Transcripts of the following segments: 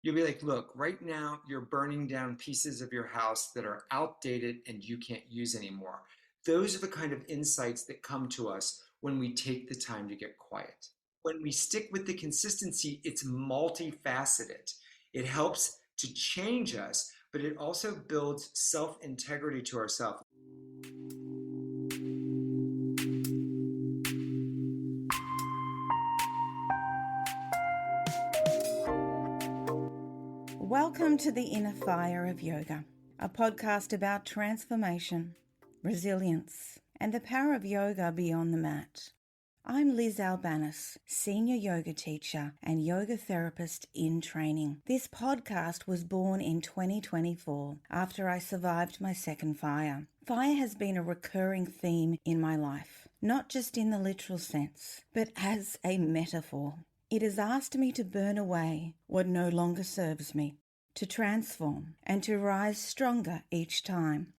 You'll be like, look, right now you're burning down pieces of your house that are outdated and you can't use anymore. Those are the kind of insights that come to us when we take the time to get quiet. When we stick with the consistency, it's multifaceted. It helps to change us, but it also builds self-integrity to ourselves. Welcome to the Inner Fire of Yoga, a podcast about transformation, resilience, and the power of yoga beyond the mat. I'm Liz Albanis, senior yoga teacher and yoga therapist in training. This podcast was born in 2024 after I survived my second fire. Fire has been a recurring theme in my life, not just in the literal sense, but as a metaphor. It has asked me to burn away what no longer serves me, to transform and to rise stronger each time.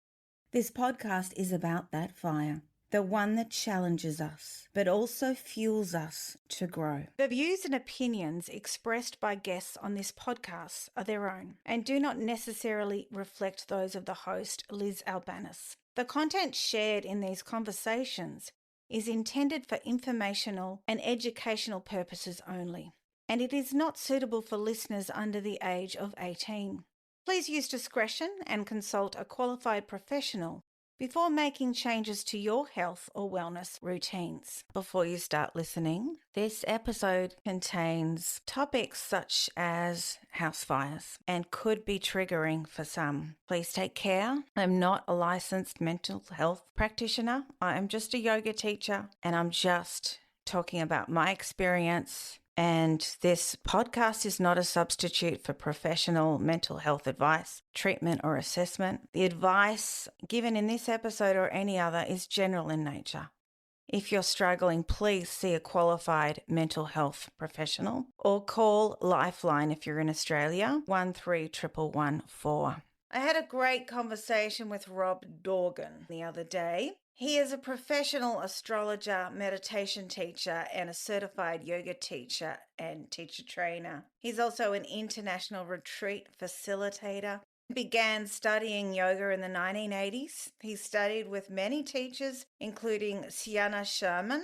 This podcast is about that fire, the one that challenges us, but also fuels us to grow. The views and opinions expressed by guests on this podcast are their own and do not necessarily reflect those of the host, Liz Albanis. The content shared in these conversations is intended for informational and educational purposes only, and it is not suitable for listeners under the age of 18. Please use discretion and consult a qualified professional before making changes to your health or wellness routines. Before you start listening, this episode contains topics such as house fires and could be triggering for some. Please take care. I'm not a licensed mental health practitioner. I am just a yoga teacher, and I'm just talking about my experience. And this podcast is not a substitute for professional mental health advice, treatment, or assessment. The advice given in this episode or any other is general in nature. If you're struggling, please see a qualified mental health professional or call Lifeline if you're in Australia, 131114. I had a great conversation with Rob Dorgan the other day. He is a professional astrologer, meditation teacher, and a certified yoga teacher and teacher trainer. He's also an international retreat facilitator. He began studying yoga in the 1980s. He studied with many teachers, including Sienna Sherman,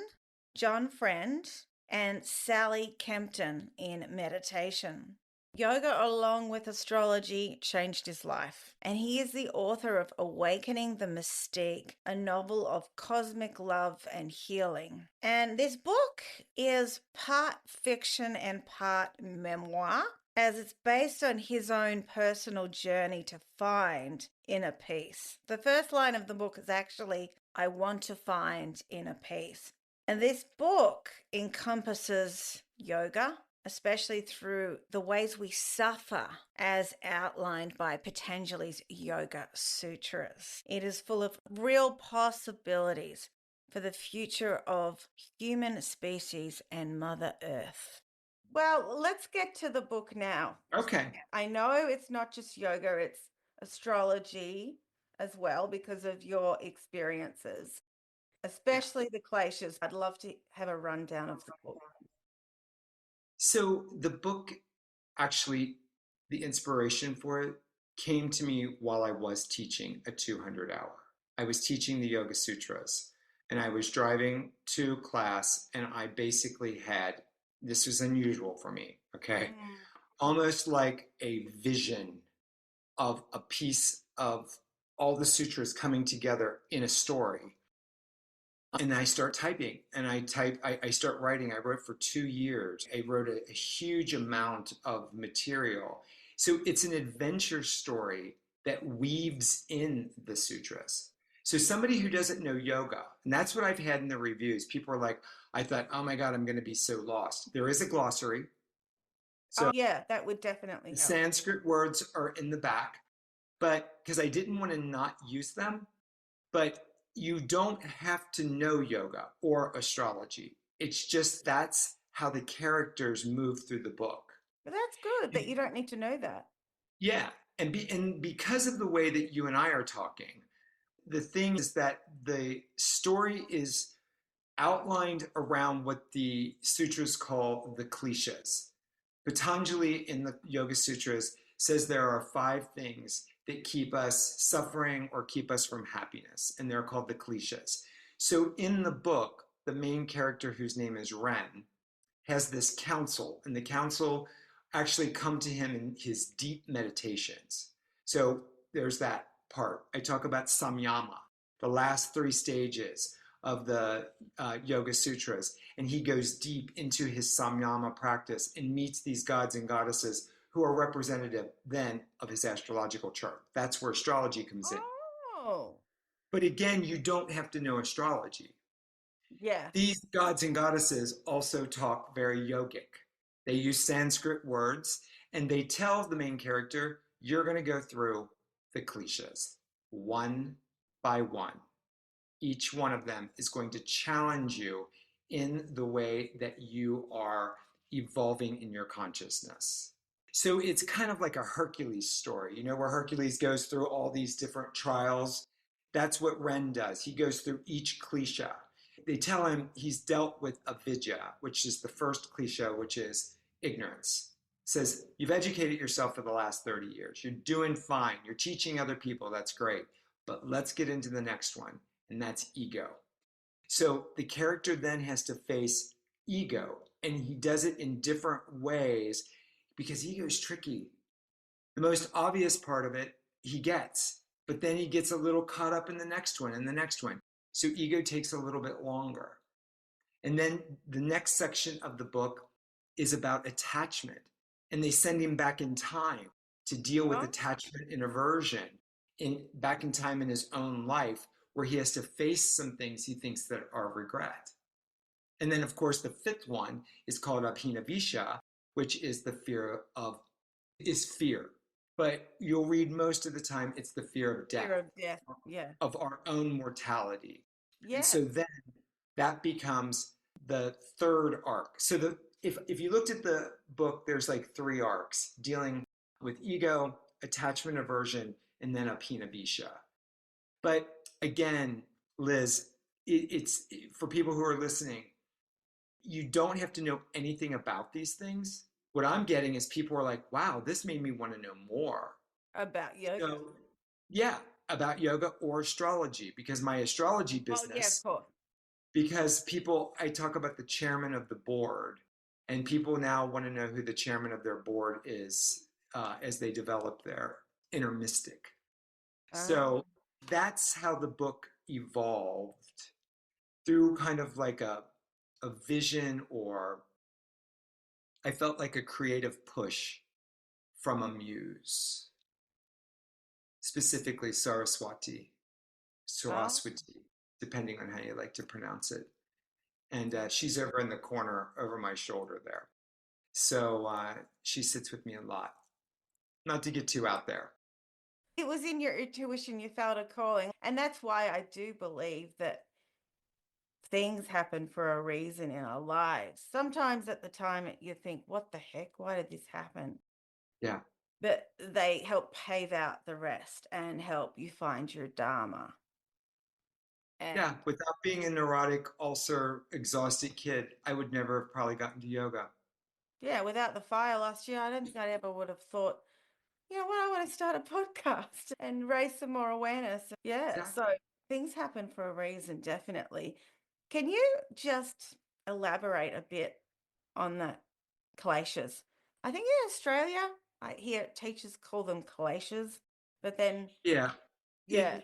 John Friend, and Sally Kempton in meditation. Yoga, along with astrology, changed his life, and he is the author of Awakening the Mystique, a novel of cosmic love and healing. And this book is part fiction and part memoir, as it's based on his own personal journey to find inner peace. The first line of the book is actually, "I want to find inner peace." And this book encompasses yoga, especially through the ways we suffer as outlined by Patanjali's Yoga Sutras. It is full of real possibilities for the future of human species and Mother Earth. Well, let's get to the book now. Okay. I know it's not just yoga, it's astrology as well because of your experiences, especially the Kleshas. I'd love to have a rundown of the book. So the book, actually, the inspiration for it came to me while I was teaching a 200 hour. I was teaching the Yoga Sutras, and I was driving to class, and I basically had, this was unusual for me, okay? Almost like a vision of a piece of all the sutras coming together in a story. And I start typing, and I start writing. I wrote for 2 years. I wrote a huge amount of material. So it's an adventure story that weaves in the sutras. So somebody who doesn't know yoga, and that's what I've had in the reviews, people are like, I thought, oh my God, I'm going to be so lost. There is a glossary. So yeah, that would definitely help. Sanskrit words are in the back, but because I didn't want to not use them, but you don't have to know yoga or astrology. It's just that's how the characters move through the book. But that's good that you don't need to know that. Yeah, and because of the way that you and I are talking, the thing is that the story is outlined around what the sutras call the Kleshas. Patanjali in the Yoga Sutras says there are 5 things that keep us suffering or keep us from happiness, and they're called the Kleshas. So in the book, the main character, whose name is Ren, has this counsel, and the counsel actually come to him in his deep meditations. So there's that part. I talk about samyama, the last 3 stages of the Yoga Sutras, and he goes deep into his samyama practice and meets these gods and goddesses who are representative then of his astrological chart. That's where astrology comes in. Oh, But again, you don't have to know astrology. yeah. These gods and goddesses also talk very yogic. They use Sanskrit words, and they tell the main character, you're going to go through the Kleshas one by one. Each one of them is going to challenge you in the way that you are evolving in your consciousness. So it's kind of like a Hercules story, where Hercules goes through all these different trials. That's what Ren does. He goes through each klesha. They tell him he's dealt with avidya, which is the first klesha, which is ignorance. It says, you've educated yourself for the last 30 years. You're doing fine. You're teaching other people. That's great. But let's get into the next one, and that's ego. So the character then has to face ego, and he does it in different ways because ego is tricky. The most obvious part of it he gets, but then he gets a little caught up in the next one and the next one. So ego takes a little bit longer. And then the next section of the book is about attachment. And they send him back in time to deal with Oh, attachment and aversion back in time in his own life, where he has to face some things he thinks that are regret. And then, of course, the 5th one is called abhinavisha, which is the fear. But you'll read most of the time it's the fear of fear death, of death. Yeah. of our own mortality. And Yes. so then that becomes the 3rd arc. So if you looked at the book, there's like 3 arcs dealing with ego, attachment, aversion, and then abhinavisha. But again, Liz, it's for people who are listening, you don't have to know anything about these things. What I'm getting is people are like, wow, this made me want to know more. About yoga. So, yeah, about yoga or astrology, because my astrology Oh, yeah, of business, course. because I talk about the chairman of the board, and people now want to know who the chairman of their board is as they develop their inner mystic. Ah. So that's how the book evolved through kind of like a vision, or I felt like a creative push from a muse, specifically Oh. Saraswati, depending on how you like to pronounce it. And she's over in the corner over my shoulder there. So she sits with me a lot. Not to get too out there. It was in your intuition, you felt a calling. And that's why I do believe that things happen for a reason in our lives. Sometimes at the time you think, what the heck? Why did this happen? Yeah. But they help pave out the rest and help you find your dharma. Yeah. And Without being a neurotic, ulcer, exhausted kid, I would never have probably gotten to yoga. yeah, without the fire last year, I don't think I ever would have thought, you know what, I want to start a podcast and raise some more awareness. Yeah, so Exactly. things happen for a reason, definitely. Can you just elaborate a bit on the Kleshas? I think in Australia, I hear teachers call them Kleshas, but then, Yeah. yeah,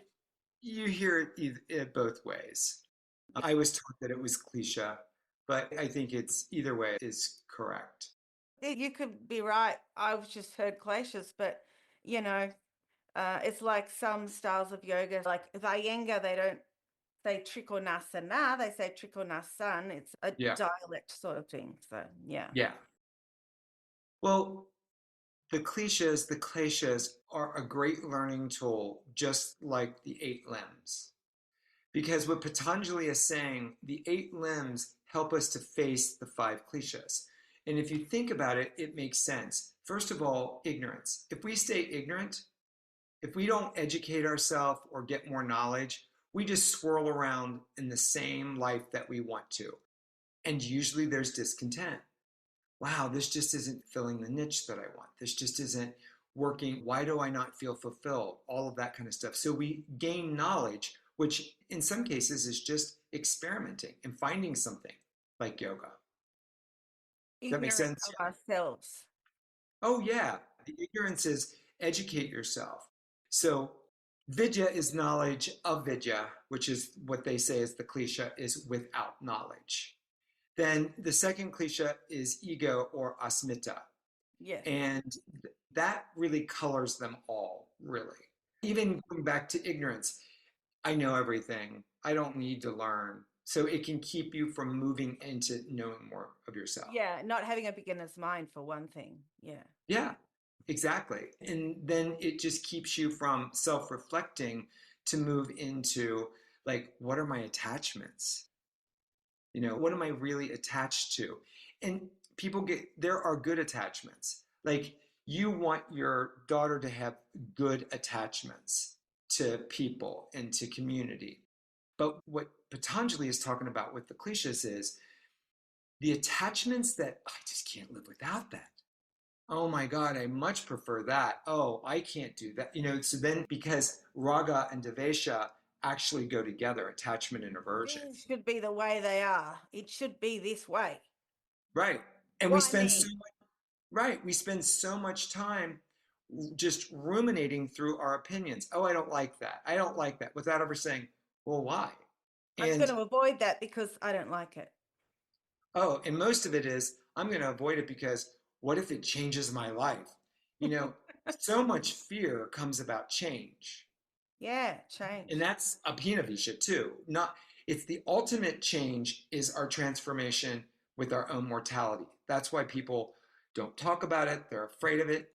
You hear it both ways. I was taught that it was cliche, but I think it's either way is correct. you could be right. I've just heard Kleshas, but you know, it's like some styles of yoga, like the Iyengar, they don't say Trikonasana, they say Trikonasan. It's a Yeah. dialect sort of thing. So, yeah. Yeah. Well, the kleshas are a great learning tool, just like the 8 limbs. Because what Patanjali is saying, the 8 limbs help us to face the 5 kleshas. And if you think about it, it makes sense. First of all, ignorance. If we stay ignorant, if we don't educate ourselves or get more knowledge, we just swirl around in the same life that we want to. And usually there's discontent. wow, this just isn't filling the niche that I want. This just isn't working. Why do I not feel fulfilled? All of that kind of stuff. So we gain knowledge, which in some cases is just experimenting and finding something like yoga. That makes Ignorant sense? of ourselves. Oh, yeah. The ignorance is educate yourself. So vidya is knowledge of vidya, which is what they say is the klesha is without knowledge. Then the second klesha is ego or asmita. Yes. And that really colors them all, really. Even going back to ignorance, I know everything. I don't need to learn. So it can keep you from moving into knowing more of yourself. Yeah, not having a beginner's mind for one thing. Yeah. Yeah, exactly. And then it just keeps you from self reflecting to move into like, what are my attachments? What am I really attached to? And there are good attachments. Like, you want your daughter to have good attachments to people and to community. But what Patanjali is talking about with the Kleshas is the attachments that I just can't live without that. Oh my God, I much prefer that. Oh, I can't do that. So then because raga and devesha actually go together, attachment and aversion. Things should be the way they are. It should be this way. Right. And Why me? we spend so much time just ruminating through our opinions. Oh, I don't like that. I don't like that without ever saying, well, why? I'm going And to avoid that because I don't like it. and most of it is I'm going to avoid it because what if it changes my life? You know, so much fear comes about change. Yeah, And change. that's Abhinavisha too. Not It's the ultimate change is our transformation with our own mortality. That's why people don't talk about it, they're afraid of it.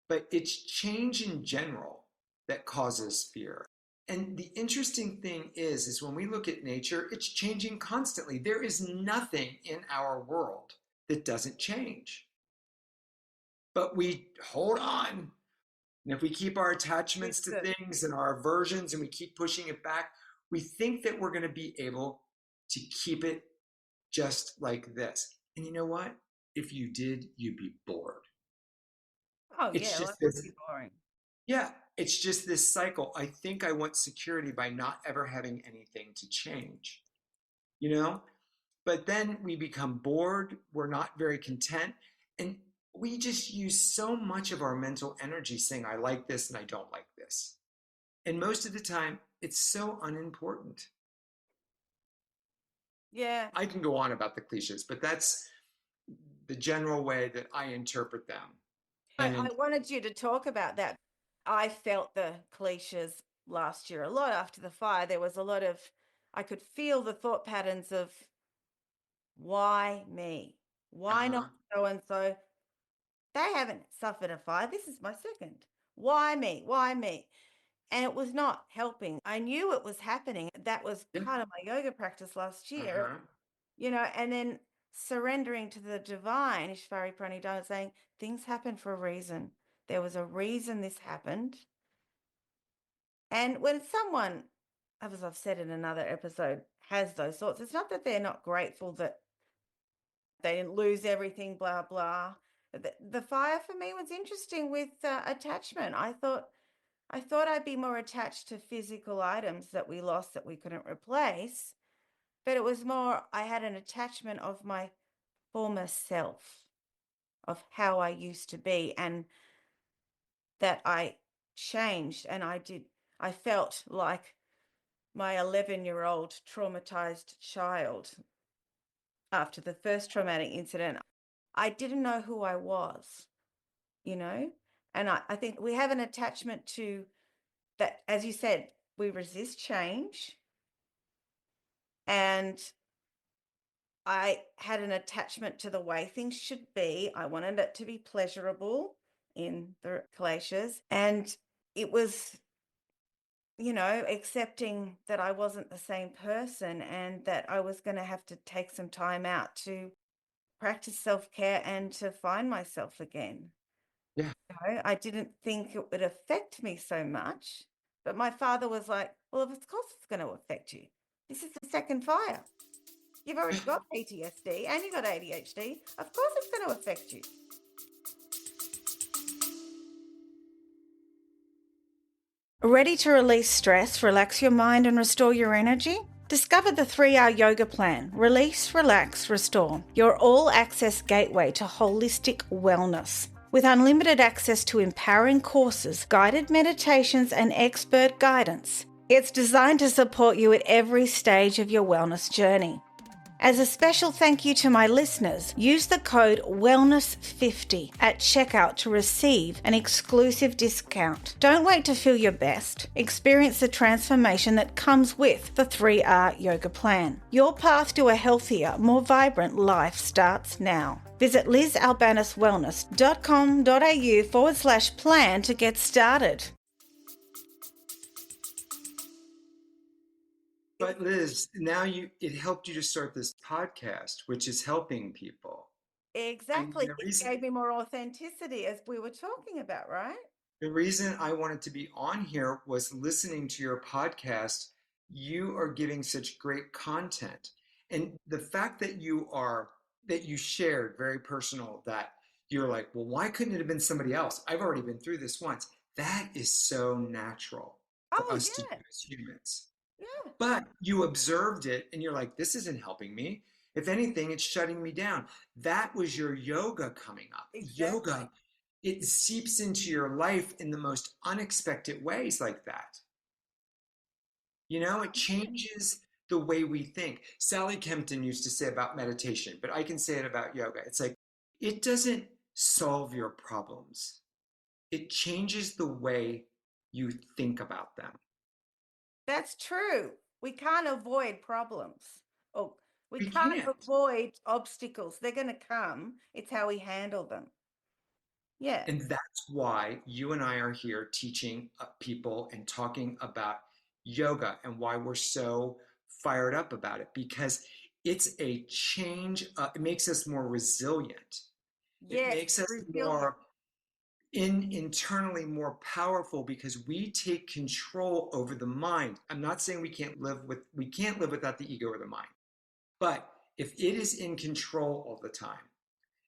But it's change in general that causes fear. And the interesting thing is when we look at nature, it's changing constantly. There is nothing in our world that doesn't change. But we hold on, and if we keep our attachments to Resistant. things and our aversions and we keep pushing it back, we think that we're going to be able to keep it just like this. And you know what? If you did, you'd be bored. Oh, It's yeah, life just would this, be boring. yeah, it's just this cycle. I think I want security by not ever having anything to change, you know? But then we become bored, we're not very content, and we just use so much of our mental energy saying, I like this and I don't like this. And most of the time, it's so unimportant. Yeah. I can go on about the cliches, but that's the general way that I interpret them. I And wanted you to talk about that. I felt the cliches last year a lot after the fire. There was a lot of, I could feel the thought patterns of why me? Why not uh-huh, so and so? They haven't suffered a fire. This is my second. Why me? Why me? And it was not helping. I knew it was happening. That was yeah, part of my yoga practice last year, uh-huh, and then surrendering to the divine, Ishvari Pranidhana, saying things happen for a reason. There was a reason this happened. And when someone, as I've said in another episode, has those thoughts, it's not that they're not grateful that they didn't lose everything, blah, blah. The fire for me was interesting with attachment. I thought I'd be more attached to physical items that we lost that we couldn't replace, but it was more, I had an attachment of my former self, of how I used to be, and that I changed. And I felt like my 11-year-old traumatized child after the first traumatic incident. I didn't know who I was, you know? And I think we have an attachment to that, as you said, we resist change. And I had an attachment to the way things should be. I wanted it to be pleasurable in the Kleshas. And it was, accepting that I wasn't the same person and that I was going to have to take some time out to practice self-care and to find myself again. yeah, I didn't think it would affect me so much, but my father was like, well, of course it's going to affect you. This is the second fire. You've already got PTSD and you've got ADHD. Of course it's going to affect you. Ready to release stress, relax your mind, and restore your energy? Discover the 3R Yoga Plan. Release, relax, restore. Your all-access gateway to holistic wellness. With unlimited access to empowering courses, guided meditations, and expert guidance. It's designed to support you at every stage of your wellness journey. As a special thank you to my listeners, use the code WELLNESS50 at checkout to receive an exclusive discount. Don't wait to feel your best. Experience the transformation that comes with the 3R Yoga Plan. Your path to a healthier, more vibrant life starts now. Visit lizalbaniswellness.com.au/plan to get started. But Liz, now it helped you to start this podcast, which is helping people. Exactly. It gave me more authenticity, as we were talking about, right? The reason I wanted to be on here was listening to your podcast. You are giving such great content. And the fact that you shared very personal, that you're like, well, why couldn't it have been somebody else? I've already been through this once. That is so natural for Oh, us to do yeah. as humans. Yeah. But you observed it and you're like, this isn't helping me. If anything, it's shutting me down. That was your yoga coming up. Exactly. Yoga, it seeps into your life in the most unexpected ways like that. It changes the way we think. Sally Kempton used to say about meditation, but I can say it about yoga. It's like, it doesn't solve your problems. It changes the way you think about them. That's true. We can't avoid problems. Oh, we We can't can't. avoid obstacles. They're going to come. It's how we handle them. Yeah. And that's why you and I are here teaching people and talking about yoga and why we're so fired up about it, because it's a change. It makes us more resilient. It Yes, makes us resilient. more internally more powerful because we take control over the mind. I'm not saying we can't live without the ego or the mind. But if it is in control all the time,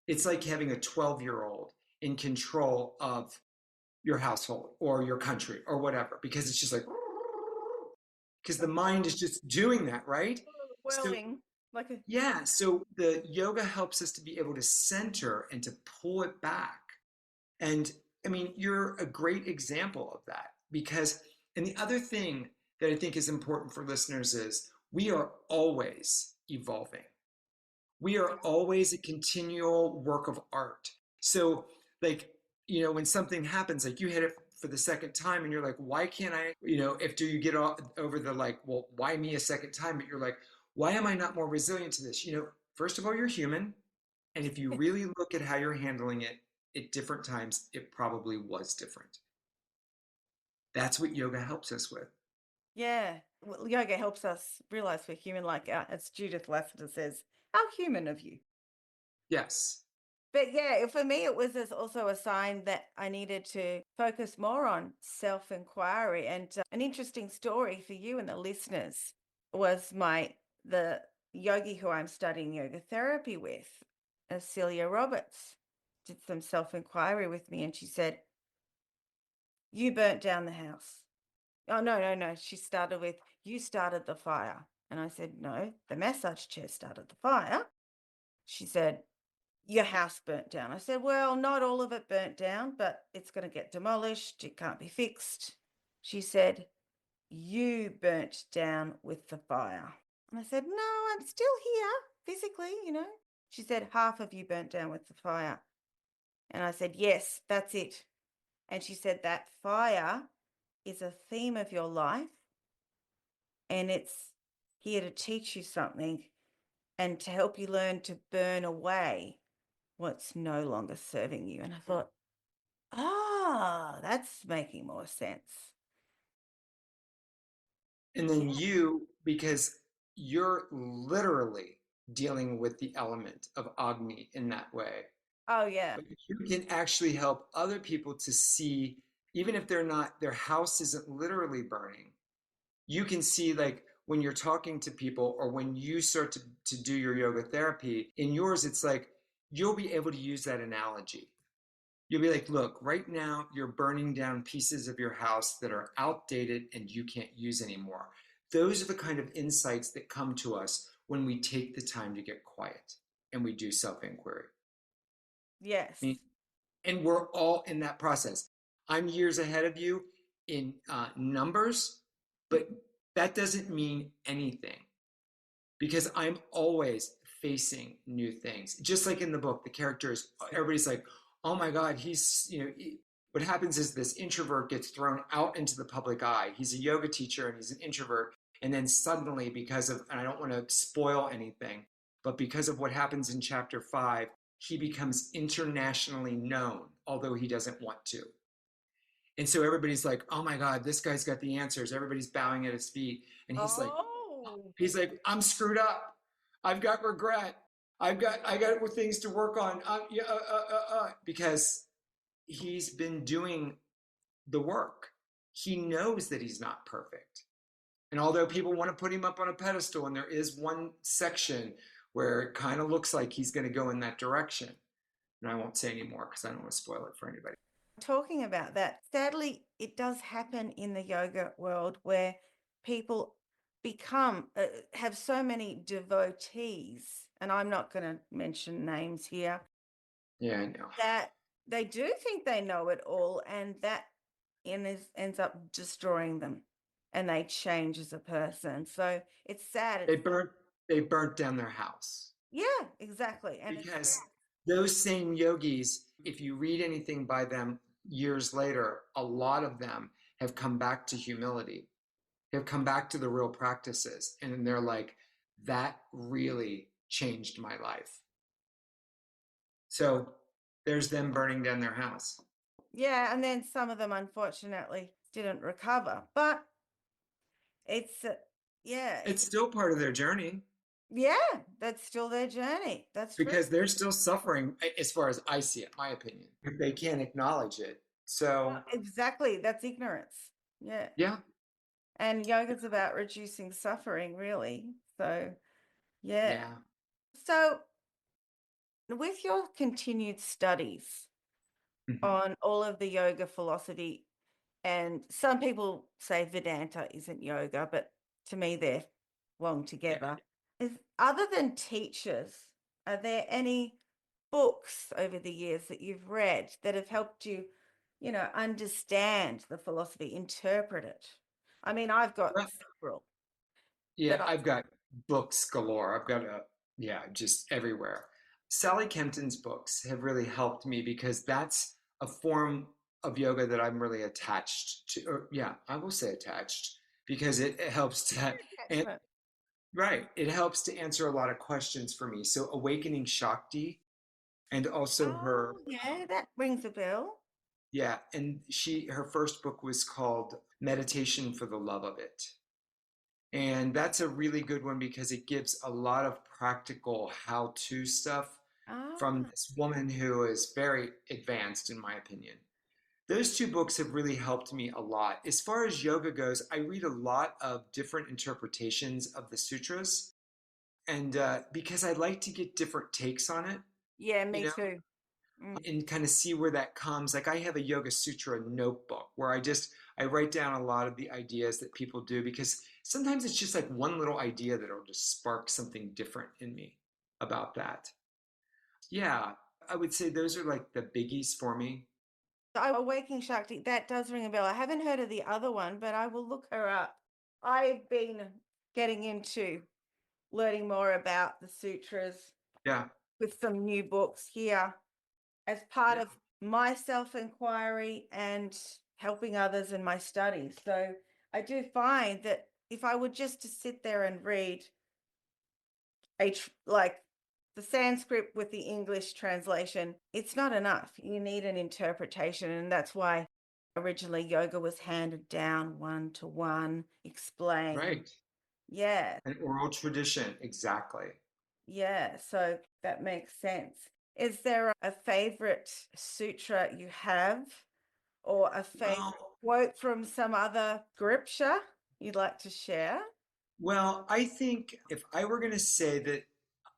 it's like having a 12-year-old in control of your household or your country or whatever, because it's just like, because the mind is just doing that, right? So, Whirling like a. yeah, so the yoga helps us to be able to center and to pull it back. And I mean, you're a great example of that because, and the other thing that I think is important for listeners is we are always evolving. We are always a continual work of art. So, like, when something happens, like you hit it for the second time and you're like, why can't I, after you get over the like, well, why me a second time? But you're like, why am I not more resilient to this? First of all, you're human. And if you really look at how you're handling it at different times, it probably was different. That's what yoga helps us with. Yeah. Well, yoga helps us realize we're human, like as Judith Lassiter says, how human of you. Yes. But yeah, for me, it was also a sign that I needed to focus more on self-inquiry. And an interesting story for you and the listeners was the yogi who I'm studying yoga therapy with, Celia Roberts, did some self-inquiry with me, and she said, "You burnt down the house." Oh, no, no, no. She started with, "You started the fire." And I said, "No, the massage chair started the fire." She said, "Your house burnt down." I said, "Well, not all of it burnt down, but it's going to get demolished. It can't be fixed." She said, "You burnt down with the fire." And I said, "No, I'm still here physically. She said, "Half of you burnt down with the fire." And I said, "Yes, that's it." And she said, "That fire is a theme of your life, and it's here to teach you something and to help you learn to burn away what's no longer serving you." And I thought, that's making more sense. And then because you're literally dealing with the element of Agni in that way, Oh, yeah. but you can actually help other people to see, even if their house isn't literally burning, you can see like when you're talking to people or when you start to do your yoga therapy, in yours, it's like you'll be able to use that analogy. You'll be like, look, right now you're burning down pieces of your house that are outdated and you can't use anymore. Those are the kind of insights that come to us when we take the time to get quiet and we do self inquiry. Yes. I mean, and we're all in that process. I'm years ahead of you in numbers, but that doesn't mean anything because I'm always facing new things. Just like in the book, the characters, everybody's like, oh my God, what happens is this introvert gets thrown out into the public eye. He's a yoga teacher and he's an introvert. And then suddenly, and I don't want to spoil anything, but because of what happens in chapter 5, he becomes internationally known, although he doesn't want to. And so everybody's like, oh my God, this guy's got the answers. Everybody's bowing at his feet. And Oh, I'm screwed up. I've got regret. I got things to work on. Because he's been doing the work. He knows that he's not perfect. And although people want to put him up on a pedestal, and there is one section where it kind of looks like he's going to go in that direction. And I won't say any more because I don't want to spoil it for anybody. talking about that, sadly, it does happen in the yoga world where people have so many devotees, and I'm not going to mention names here, Yeah, I know. that they do think they know it all, and that ends up destroying them, and they change as a person. So it's sad. They burnt down their house. Yeah, exactly. And Because those same yogis, if you read anything by them years later, a lot of them have come back to humility, have come back to the real practices. And they're like, that really changed my life. So there's them burning down their house. yeah, and then some of them unfortunately didn't recover, but it's It's still part of their journey yeah, that's still their journey. That's true. because they're still suffering, as far as I see it, my opinion, if they can't acknowledge it. So, Exactly, that's ignorance. Yeah. yeah. And yoga's about reducing suffering, really. So, yeah. Yeah. So, with your continued studies Mhm. on all of the yoga philosophy, and some people say Vedanta isn't yoga, but to me they're long Yeah. together. Other than teachers, are there any books over the years that you've read that have helped you, understand the philosophy, interpret it? I mean, I've got Well, several that yeah, I, I've got books galore. Yeah, just everywhere. Sally Kempton's books have really helped me because that's a form of yoga that I'm really attached to. Or, yeah, I will say attached because it helps to, and attachment. right, it helps to answer a lot of questions for me. So Awakening Shakti and also Oh, yeah, that rings a bell. yeah, and her first book was called Meditation for the Love of It. And that's a really good one because it gives a lot of practical how to stuff from Ah, this woman who is very advanced, in my opinion. Those two books have really helped me a lot. As far as yoga goes, I read a lot of different interpretations of the sutras. And because I like to get different takes on it, yeah, you me know, too. Mm. and kind of see where that comes. Like I have a Yoga Sutra notebook where I write down a lot of the ideas that people do because sometimes it's just like one little idea that'll just spark something different in me about that. Yeah, I would say those are like the biggies for me. Awakening Shakti, that does ring a bell. I haven't heard of the other one, but I will look her up. I've been getting into learning more about the sutras Yeah, with some new books here as part yeah, of my self-inquiry and helping others in my studies. So I do find that if I were just to sit there and read like the Sanskrit with the English translation, it's not enough. You need an interpretation, and that's why originally yoga was handed down one to one, explained. right. Yeah, An oral tradition, exactly. yeah. So that makes sense. Is there a favorite sutra you have, or a favorite Well, quote from some other scripture you'd like to share? Well, I think if I were going to say that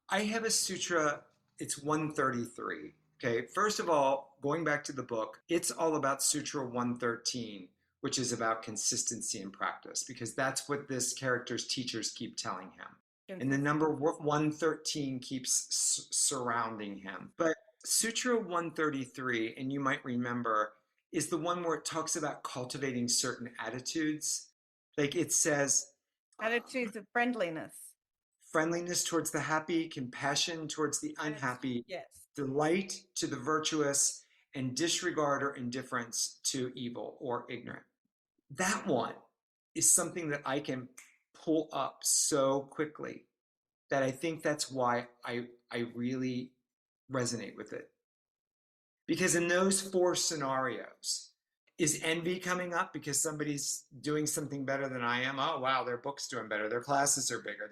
I have a sutra, it's 133. Okay, first of all, going back to the book, it's all about Sutra 113, which is about consistency in practice, because that's what this character's teachers keep telling him. And the number 113 keeps surrounding him. But Sutra 133, and you might remember, is the one where it talks about cultivating certain attitudes. Like it says, Attitudes of friendliness. friendliness towards the happy, compassion towards the unhappy, Yes. delight to the virtuous, and disregard or indifference to evil or ignorant. That one is something that I can pull up so quickly that I think that's why I really resonate with it. Because in those four scenarios, is envy coming up because somebody's doing something better than I am? Oh, wow, their book's doing better. Their classes are bigger.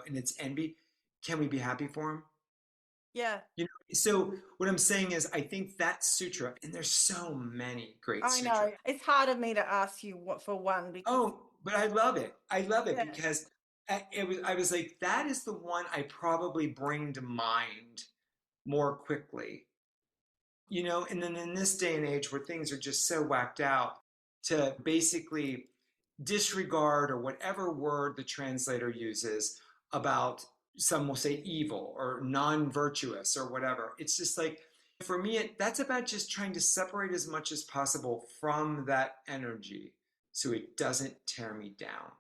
And it's envy. Can we be happy for them? Yeah. So what I'm saying is, I think that sutra, and there's so many great I sutras. know. It's hard of me to ask you what for one because Oh, but I love it. I love it yeah. because I was like, that is the one I probably bring to mind more quickly. And then in this day and age where things are just so whacked out, to basically disregard or whatever word the translator uses about, some will say evil or non-virtuous or whatever. It's just like, for me, that's about just trying to separate as much as possible from that energy so it doesn't tear me down.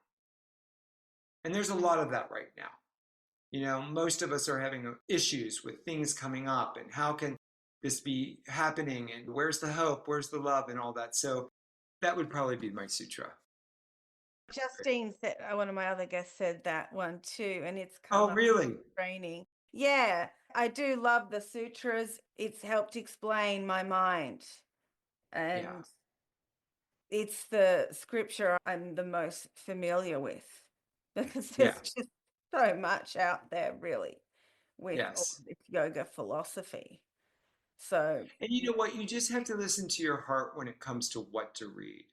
And there's a lot of that right now. Most of us are having issues with things coming up, and how can this be happening, and where's the hope, where's the love, and all that. So that would probably be my sutra. Justine said, one of my other guests said that one too, and it's come Oh, up really? in training. Yeah, I do love the sutras. It's helped explain my mind, Yeah. and it's the scripture I'm the most familiar with because Yeah. there's just so much out there, really, with all Yes. this yoga philosophy. So, And you know what? You just have to listen to your heart when it comes to what to read.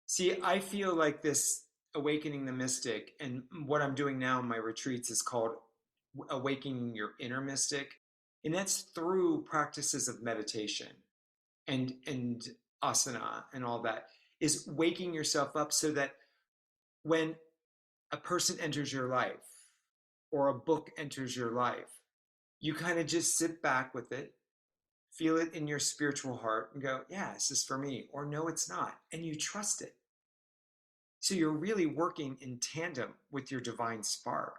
See, I feel like this awakening the mystic, and what I'm doing now in my retreats is called awakening your inner mystic. And that's through practices of meditation and asana and all that, is waking yourself up so that when a person enters your life or a book enters your life, you kind of just sit back with it, feel it in your spiritual heart, and go, yeah, this is for me, or no, it's not. And you trust it. So you're really working in tandem with your divine spark.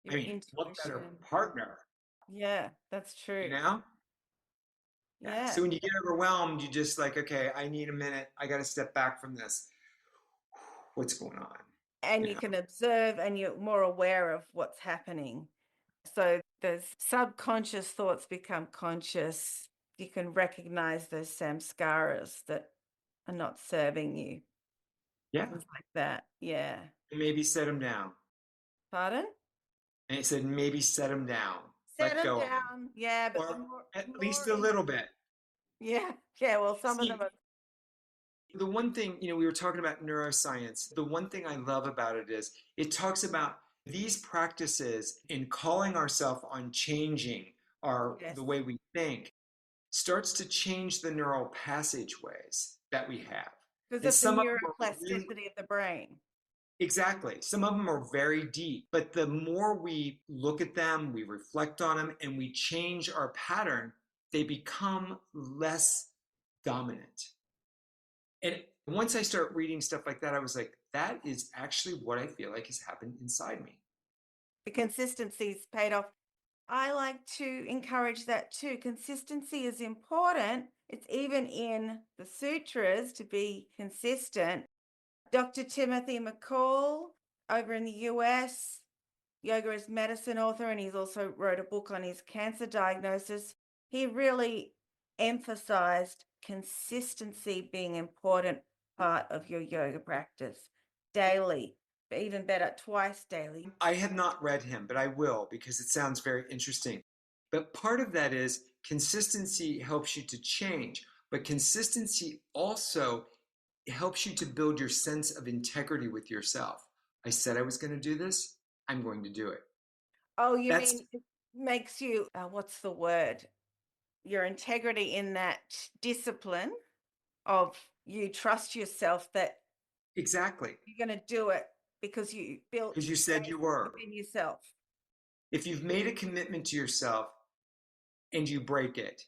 I your mean, what better intuition. partner, Yeah, that's you true. know? Yeah. Yeah. So when you get overwhelmed, you just like, okay, I need a minute. I got to step back from this. What's going on? And You you know? can observe and you're more aware of what's happening. So those subconscious thoughts become conscious. You can recognize those samskaras that are not serving you, Yeah. things like that. Yeah. And maybe set them down. Pardon? And he said, maybe set them down. Set Let them go of them. down. Yeah, but the Or more, at least more a in, little bit. yeah, yeah. Well, some of them See, are, the one thing, we were talking about neuroscience. The one thing I love about it is it talks about these practices in calling ourselves on changing yes, the way we think, starts to change the neural passageways that we have. because And of the some of them are really, neuroplasticity of the brain. exactly, some of them are very deep. But the more we look at them, we reflect on them, and we change our pattern, they become less dominant. And once I start reading stuff like that, I was like, that is actually what I feel like has happened inside me. The consistency's paid off. I like to encourage that too. Consistency is important. It's even in the sutras to be consistent. Dr. Timothy McCall over in the US, yoga is medicine author, and he's also wrote a book on his cancer diagnosis. He really emphasized consistency being an important part of your yoga practice daily, even better, twice daily. I have not read him, but I will because it sounds very interesting. But part of that is consistency helps you to change, but consistency also helps you to build your sense of integrity with yourself. I said I was going to do this. I'm going to do it. Oh, you That's mean it makes you, what's the word? Your integrity in that discipline of you trust yourself that exactly you're going to do it because you built because you said faith you were. within yourself. If you've made a commitment to yourself and you break it,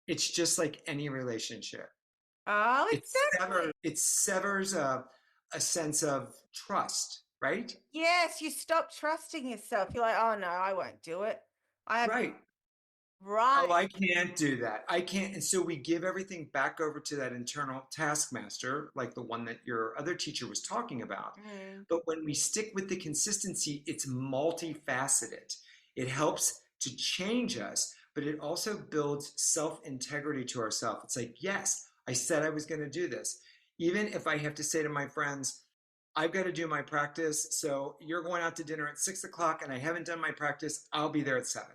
it's just like any relationship. Oh, exactly. It severs a sense of trust, right? Yes, you stop trusting yourself. You're like, oh no, I won't do it. I have Right. right. Oh, I can't do that. I can't. And so we give everything back over to that internal taskmaster, like the one that your other teacher was talking about. Mm. But when we stick with the consistency, it's multifaceted. It helps to change us, but it also builds self integrity to ourselves. It's like, yes, I said I was going to do this. Even if I have to say to my friends, I've got to do my practice. So you're going out to dinner at 6 o'clock and I haven't done my practice, I'll be there at 7.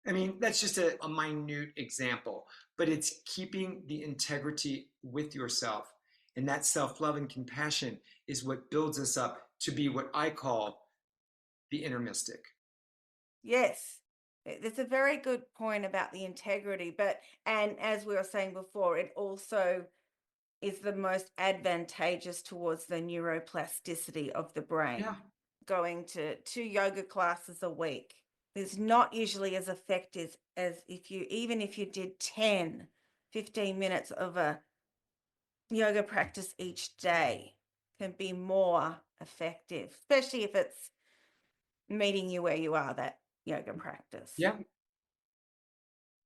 I mean, that's just a minute example, but it's keeping the integrity with yourself. And that self love and compassion is what builds us up to be what I call the inner mystic. Yes. There's a very good point about the integrity, but and as we were saying before, it also is the most advantageous towards the neuroplasticity of the brain. Yeah. Going to 2 yoga classes a week is not usually as effective as if you, even if you did 10, 15 minutes of a yoga practice each day can be more effective, especially if it's meeting you where you are, that yoga practice. Yeah.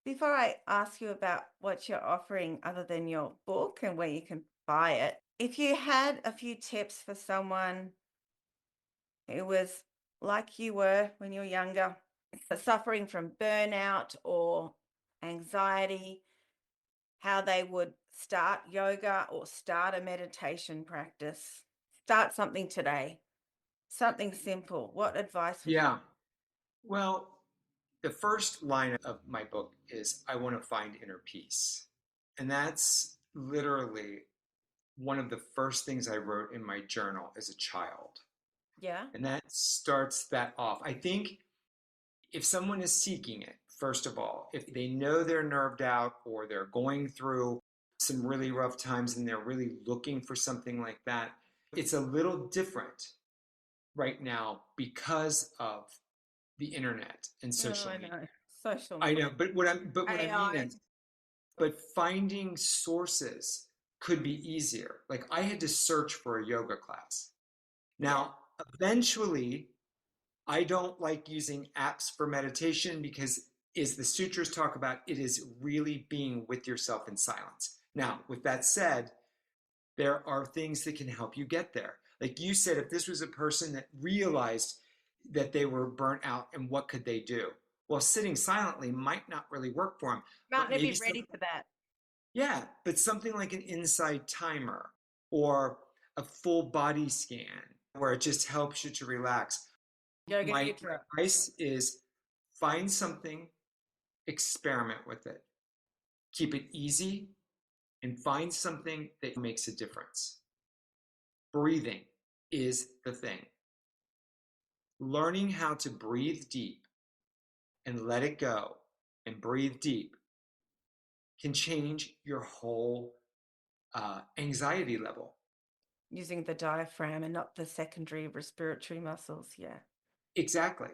Before I ask you about what you're offering other than your book and where you can buy it, if you had a few tips for someone who was like you were when you were younger, suffering from burnout or anxiety, how they would start yoga or start a meditation practice, start something today, something simple, what advice would you? Yeah. Well, the first line of my book is I want to find inner peace. And that's literally one of the first things I wrote in my journal as a child. Yeah. And that starts that off. I think if someone is seeking it, first of all, if they know they're nerved out or they're going through some really rough times and they're really looking for something like that, it's a little different right now because of the internet and Oh, social I media. know. Social I media. know, but what I mean AI. is, but finding sources could be easier. Like I had to search for a yoga class. Yeah. Now, eventually, I don't like using apps for meditation because, as the sutras talk about, it is really being with yourself in silence. Now, with that said, there are things that can help you get there. Like you said, if this was a person that realized that they were burnt out and what could they do? Well, sitting silently might not really work for them, Might but not maybe be ready for that. yeah, but something like an inside timer or a full body scan where it just helps you to relax. Yoga My Nidra. advice is find something, experiment with it, keep it easy, and find something that makes a difference. Breathing is the thing. Learning how to breathe deep and let it go and breathe deep can change your whole anxiety level. Using the diaphragm and not the secondary respiratory muscles. Yeah. Exactly.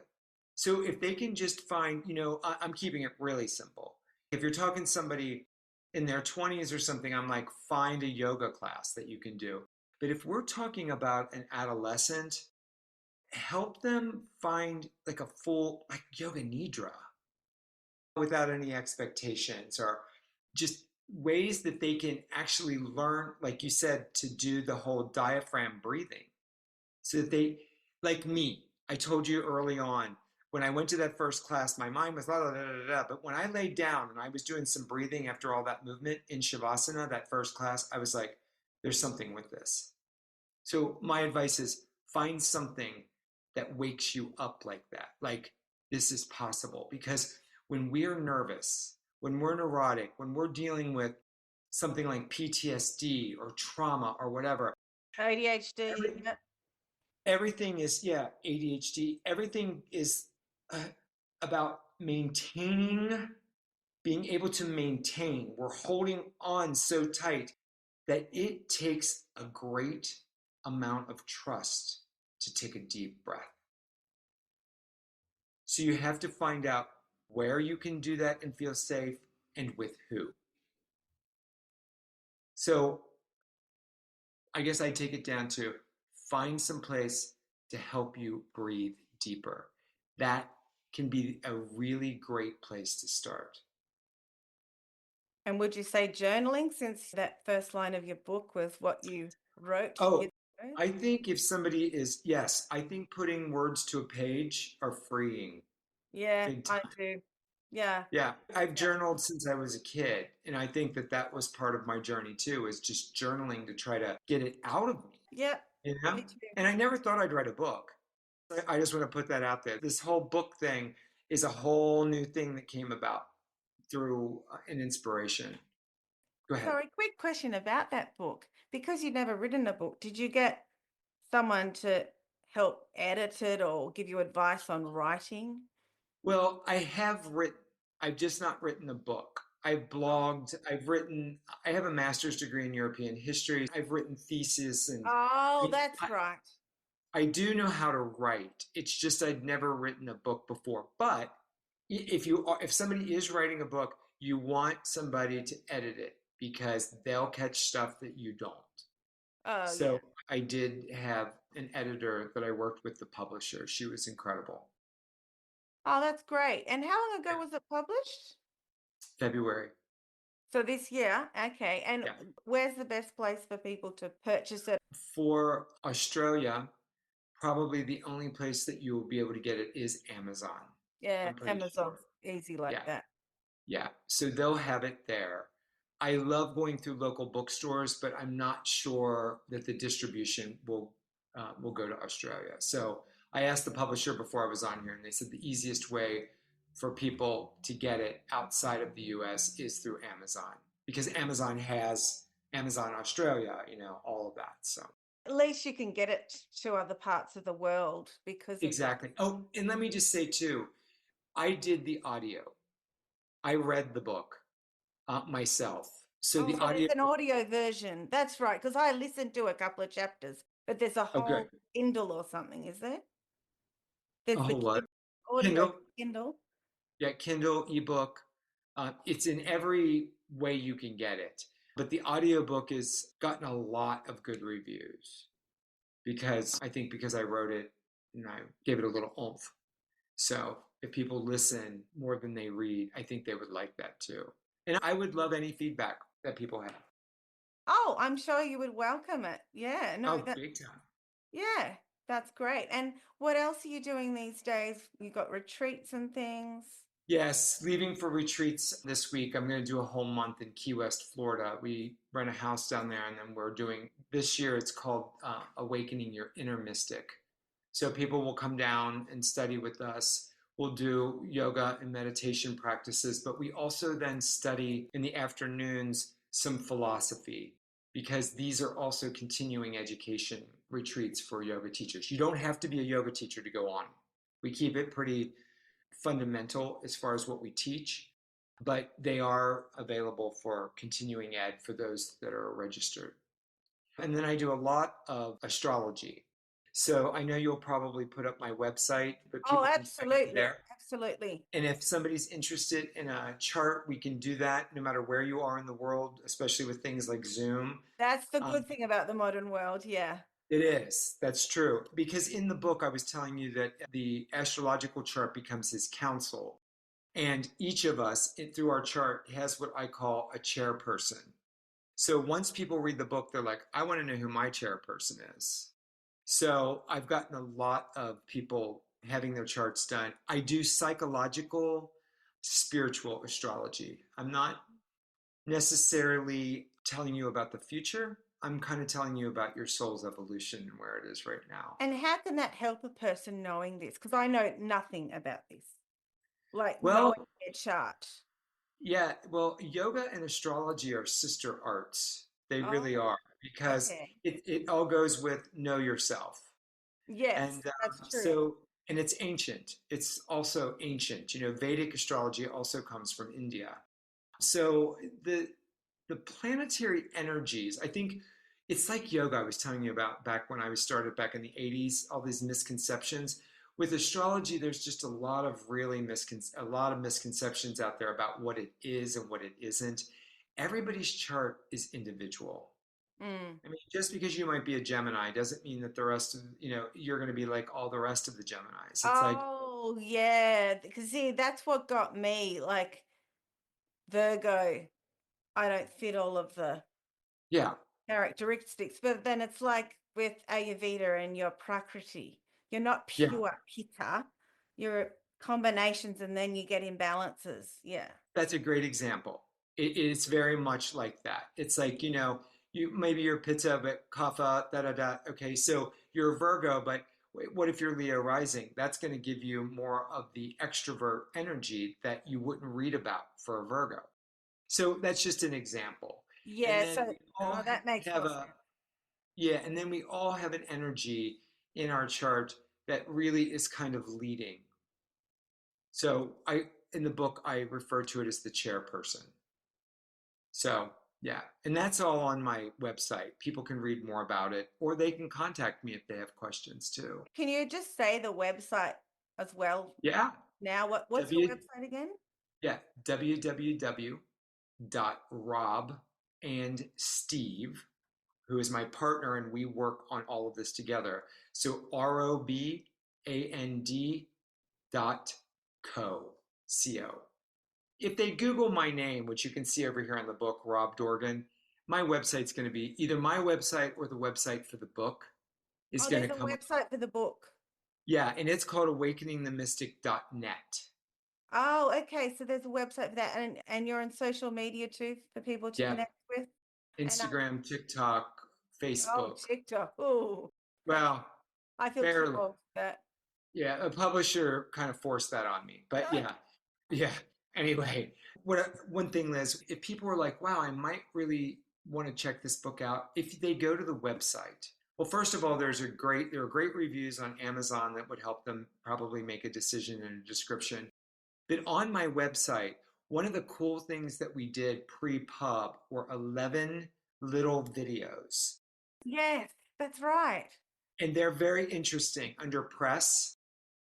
So if they can just find, I'm keeping it really simple. If you're talking to somebody in their 20s or something, I'm like, find a yoga class that you can do. But if we're talking about an adolescent, help them find like a full, like yoga nidra without any expectations or just ways that they can actually learn, like you said, to do the whole diaphragm breathing so that they, like me, I told you early on, when I went to that first class, my mind was la da da da da. But when I laid down and I was doing some breathing after all that movement in Shavasana, that first class, I was like, there's something with this. So my advice is find something that wakes you up like that. Like this is possible. Because when we're nervous, when we're neurotic, when we're dealing with something like PTSD or trauma or whatever, ADHD. every, Yeah. Everything is, yeah, ADHD. Everything is uh, about maintaining, being able to maintain. We're holding on so tight that it takes a great amount of trust to take a deep breath. So you have to find out where you can do that and feel safe and with who. So I guess I take it down to find some place to help you breathe deeper. That can be a really great place to start. And would you say journaling, since that first line of your book was what you wrote Oh, years ago? I think if somebody is, yes, I think putting words to a page are freeing. Yeah, Big I time. do. Yeah, Yeah, I've yeah. journaled since I was a kid, and I think that that was part of my journey too, is just journaling to try to get it out of me, Yep, you know? me too. And I never thought I'd write a book. I just want to put that out there. This whole book thing is a whole new thing that came about through an inspiration. Go ahead. Sorry, quick question about that book. Because you'd never written a book, did you get someone to help edit it or give you advice on writing? Well, I've just not written a book. I've blogged, I have a master's degree in European history. I've written theses, and Oh, I, that's right. I do know how to write. It's just I'd never written a book before. But if somebody is writing a book, you want somebody to edit it because they'll catch stuff that you don't. Oh, yeah. So I did have an editor that I worked with, the publisher. She was incredible. Oh, that's great. And how long ago was it published? February. So this year, okay. And Yeah. where's the best place for people to purchase it? For Australia, probably the only place that you will be able to get it is Amazon. Yeah, I'm pretty Amazon's sure. easy like Yeah. that. Yeah, so they'll have it there. I love going through local bookstores, but I'm not sure that the distribution will go to Australia. So I asked the publisher before I was on here, and they said the easiest way for people to get it outside of the U.S. is through Amazon because Amazon has Amazon Australia, all of that. So At least you can get it to other parts of the world because of that. exactly. Oh, and let me just say too, I did the audio. I read the book myself. So Oh, the so there's audio. an audio version. That's right, because I listened to a couple of chapters, but there's a Oh, good. whole Kindle or something, is there? There's the Oh, what? audio Kindle? Kindle. Yeah, Kindle, ebook. It's in every way you can get it. But the audiobook has gotten a lot of good reviews because I think because I wrote it and I gave it a little oomph. So if people listen more than they read, I think they would like that too. And I would love any feedback that people have. Oh, I'm sure you would welcome it. Yeah, no, Oh, that big time. yeah, that's great. And what else are you doing these days? You got retreats and things. Yes, leaving for retreats this week. I'm going to do a whole month in Key West, Florida. We rent a house down there, and then we're doing this year. It's called Awakening Your Inner Mystic. So people will come down and study with us. We'll do yoga and meditation practices, but we also then study in the afternoons some philosophy because these are also continuing education retreats for yoga teachers. You don't have to be a yoga teacher to go on. We keep it pretty fundamental as far as what we teach, but they are available for continuing ed for those that are registered. And then I do a lot of astrology. So I know you'll probably put up my website, but Oh, people can find me absolutely. there. Absolutely. And if somebody's interested in a chart, we can do that no matter where you are in the world, especially with things like Zoom. That's the Um, good thing about the modern world. Yeah. It is. That's true. Because in the book, I was telling you that the astrological chart becomes his counsel. And each of us, through our chart, has what I call a chairperson. So once people read the book, they're like, I want to know who my chairperson is. So I've gotten a lot of people having their charts done. I do psychological, spiritual astrology. I'm not necessarily telling you about the future. I'm kind of telling you about your soul's evolution and where it is right now. And how can that help a person knowing this? Because I know nothing about this, like knowing Well, their chart. yeah, well, yoga and astrology are sister arts. They really Oh, are because okay. it all goes with know yourself. Yes, And that's true. so, and it's ancient. It's also ancient. Vedic astrology also comes from India. So the planetary energies, I think it's like yoga I was telling you about back when I was started back in the 80s, all these misconceptions. With astrology, there's just a lot of a lot of misconceptions out there about what it is and what it isn't. Everybody's chart is individual. Mm. I mean, just because you might be a Gemini doesn't mean that the rest of, you're going to be like all the rest of the Geminis. It's like, Oh, yeah. Because see, that's what got me. Like Virgo, I don't fit all of the yeah, characteristics. But then it's like with Ayurveda and your Prakriti. You're not yeah. pure Pitta. You're combinations and then you get imbalances. Yeah. That's a great example. It's very much like that. It's like, you maybe you're Pitta, but Kapha, da da da. Okay, so you're a Virgo, but what if you're Leo rising? That's going to give you more of the extrovert energy that you wouldn't read about for a Virgo. So that's just an example. And Yeah. then So we all that makes have more sense. yeah, and then we all have an energy in our chart that really is kind of leading. So in the book, I refer to it as the chairperson. So, yeah, and that's all on my website. People can read more about it, or they can contact me if they have questions too. Can you just say the website as well Yeah, now? What's your W website again? yeah, www.rob and Steve, who is my partner, and we work on all of this together. So ROBAND.co. If they Google my name, which you can see over here on the book, Rob Dorgan, my website's going to be either my website or the website for the book is Oh, going to there's a come up. website for the book. Yeah, and it's called awakeningthemystic.net. Oh, okay. So there's a website for that, and you're on social media too for people to Yeah, connect with. And Instagram, TikTok, oh, Facebook. TikTok. Oh, Well, I feel too barely. old for that. Yeah, a publisher kind of forced that on me. But yeah, yeah. Anyway, one thing, Liz, if people are like, wow, I might really want to check this book out, if they go to the website, well, first of all, there are great reviews on Amazon that would help them probably make a decision and a description. But on my website, one of the cool things that we did pre-pub were 11 little videos. Yes, that's right. And they're very interesting under press.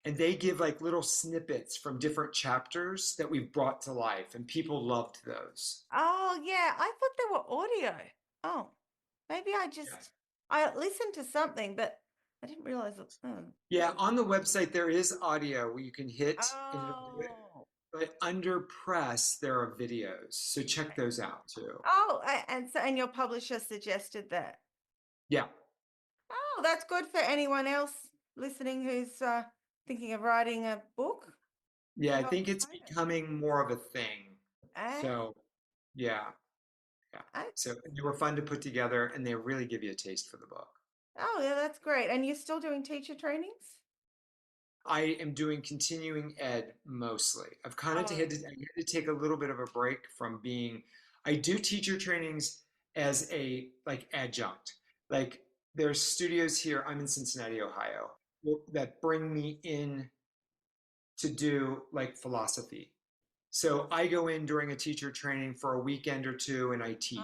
And they give like little snippets from different chapters that we've brought to life. And people loved those. Oh, yeah. I thought they were audio. Oh, maybe Yeah. I listened to something, but I didn't realize it. Oh. Yeah, on the website there is audio where you can hit and it'll do it. Oh. But under press there are videos. So check those out too. Oh, and so and your publisher suggested that. Yeah. Oh, that's good for anyone else listening who's thinking of writing a book Yeah, to I help think it's promote it. becoming more of a thing. Ah, So yeah, yeah. ah, So they were fun to put together and they really give you a taste for the book. oh, yeah, that's great. And you're still doing teacher trainings? I am doing continuing ed mostly. Oh, I had to take a little bit of a break from being, I do teacher trainings as a like adjunct. Like there's studios here, I'm in Cincinnati, Ohio, that bring me in to do like philosophy. So I go in during a teacher training for a weekend or two and I teach.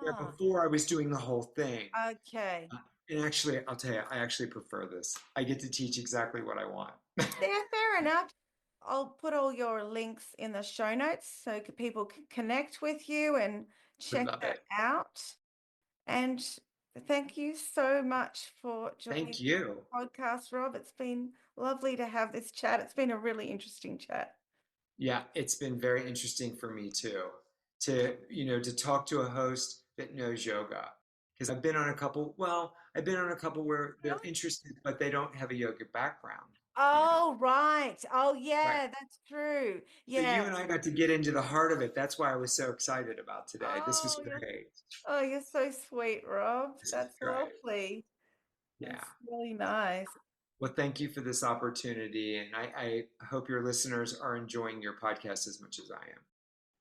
Where ah, before I was doing the whole thing. okay. And actually, I'll tell you, I actually prefer this. I get to teach exactly what I want. Yeah, fair enough. I'll put all your links in the show notes so people can connect with you and Would check love that it. out. And thank you so much for joining Thank you. the podcast, Rob. It's been lovely to have this chat. It's been a really interesting chat. Yeah, it's been very interesting for me too, to talk to a host that knows yoga. Because I've been on a couple where they're Really? interested, but they don't have a yoga background, you know. Oh, right. Oh, Right. yeah, that's true. So you Yeah. and I got to get into the heart of it. That's why I was so excited about today. This was Oh, great. you're so sweet, Rob. This is That's great. lovely. Yeah. That's really nice. Well, thank you for this opportunity. And I hope your listeners are enjoying your podcast as much as I am.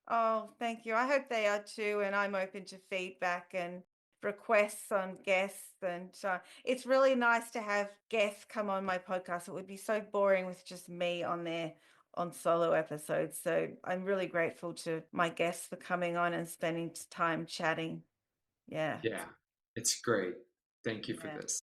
Oh, thank you. I hope they are too. And I'm open to feedback and requests on guests, and it's really nice to have guests come on my podcast. It would be so boring with just me on there on solo episodes. So I'm really grateful to my guests for coming on and spending time chatting. Yeah. Yeah, it's great. Thank you for Yeah. this.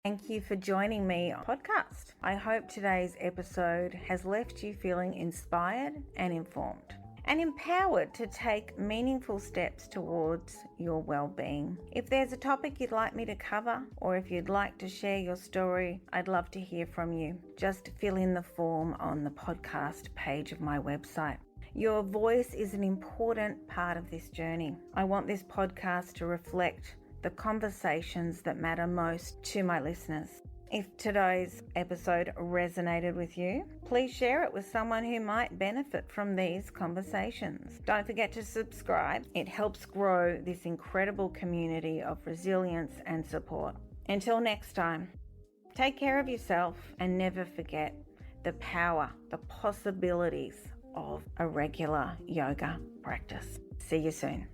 Thank you for joining me on the podcast. I hope today's episode has left you feeling inspired and informed and empowered to take meaningful steps towards your well-being. If there's a topic you'd like me to cover, or if you'd like to share your story, I'd love to hear from you. Just fill in the form on the podcast page of my website. Your voice is an important part of this journey. I want this podcast to reflect the conversations that matter most to my listeners. If today's episode resonated with you, please share it with someone who might benefit from these conversations. Don't forget to subscribe. It helps grow this incredible community of resilience and support. Until next time, take care of yourself and never forget the power, the possibilities of a regular yoga practice. See you soon.